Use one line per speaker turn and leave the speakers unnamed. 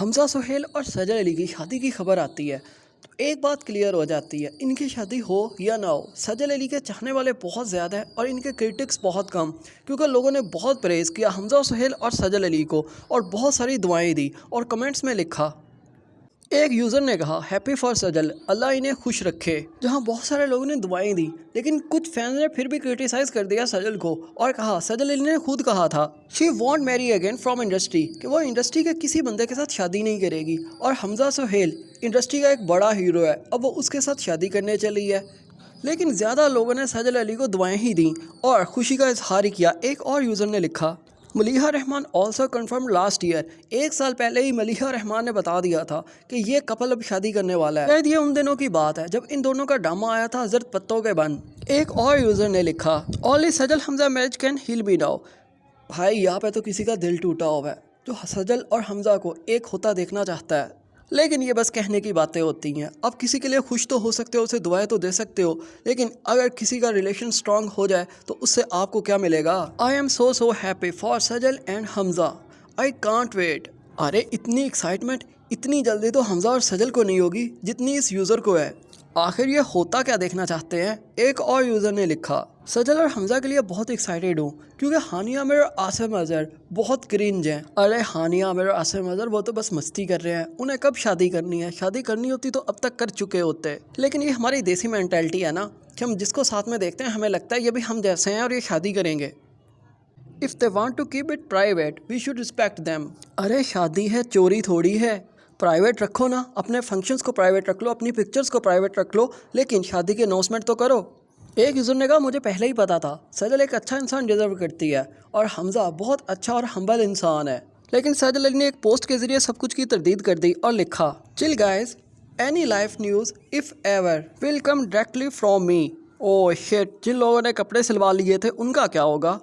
حمزہ سہیل اور سجل علی کی شادی کی خبر آتی ہے تو ایک بات کلیئر ہو جاتی ہے، ان کی شادی ہو یا نہ ہو سجل علی کے چاہنے والے بہت زیادہ ہیں اور ان کے کرٹکس بہت کم، کیونکہ لوگوں نے بہت پریز کیا حمزہ سہیل اور سجل علی کو اور بہت ساری دعائیں دی اور کمنٹس میں لکھا۔ ایک یوزر نے کہا ہیپی فار سجل، اللہ انہیں خوش رکھے، جہاں بہت سارے لوگوں نے دعائیں دی، لیکن کچھ فینز نے پھر بھی کرٹیسائز کر دیا سجل کو اور کہا سجل علی نے خود کہا تھا she want marry again from industry, کہ وہ انڈسٹری کے کسی بندے کے ساتھ شادی نہیں کرے گی، اور حمزہ سہیل انڈسٹری کا ایک بڑا ہیرو ہے، اب وہ اس کے ساتھ شادی کرنے چلی ہے۔ لیکن زیادہ لوگوں نے سجل علی کو دعائیں ہی دیں اور خوشی کا اظہار ہی کیا۔ ایک اور یوزر نے لکھا ملیحہ رحمان آلسو کنفرم لاسٹ ایئر، ایک سال پہلے ہی ملیحہ رحمان نے بتا دیا تھا کہ یہ کپل اب شادی کرنے والا ہے۔ شاید یہ ان دنوں کی بات ہے جب ان دونوں کا ڈرامہ آیا تھا زرد پتوں کے بن۔ ایک اور یوزر نے لکھا only Sajal Hamza marriage can heal me now, بھائی یہاں پہ تو کسی کا دل ٹوٹا ہوا ہے جو سجل اور حمزہ کو ایک ہوتا دیکھنا چاہتا ہے، لیکن یہ بس کہنے کی باتیں ہوتی ہیں۔ اب کسی کے لیے خوش تو ہو سکتے ہو، اسے دعائیں تو دے سکتے ہو، لیکن اگر کسی کا ریلیشن سٹرانگ ہو جائے تو اس سے آپ کو کیا ملے گا؟ I am so happy for Sajal and Hamza, I can't wait. ارے اتنی ایکسائٹمنٹ اتنی جلدی تو حمزہ اور سجل کو نہیں ہوگی جتنی اس یوزر کو ہے، آخر یہ ہوتا کیا دیکھنا چاہتے ہیں؟ ایک اور یوزر نے لکھا سجل اور حمزہ کے لیے بہت ایکسائٹیڈ ہوں کیونکہ ہانیہ عامر اور عاصم اظہر بہت کرنج ہیں۔ ارے ہانیہ عامر اور عاصم اظہر وہ تو بس مستی کر رہے ہیں، انہیں کب شادی کرنی ہے؟ شادی کرنی ہوتی تو اب تک کر چکے ہوتے، لیکن یہ ہماری دیسی مینٹلٹی ہے نا کہ ہم جس کو ساتھ میں دیکھتے ہیں ہمیں لگتا ہے یہ بھی ہم جیسے ہیں اور یہ شادی کریں گے۔ If they want to keep it private, we should respect them۔ ارے شادی ہے، چوری تھوڑی ہے، پرائیویٹ رکھو نا، اپنے فنکشنز کو پرائیویٹ رکھ لو، اپنی پکچرز کو پرائیویٹ رکھ لو، لیکن شادی کی اناؤنسمنٹ تو کرو۔ ایک یوزر نے کہا مجھے پہلے ہی پتا تھا سجل ایک اچھا انسان ڈیزرو کرتی ہے اور حمزہ بہت اچھا اور ہمبل انسان ہے، لیکن سجل علی نے ایک پوسٹ کے ذریعے سب کچھ کی تردید کر دی اور لکھا چل guys, any life news if ever will come directly from me. Oh shit, جن لوگوں نے کپڑے سلوا لیے تھے ان کا کیا ہوگا؟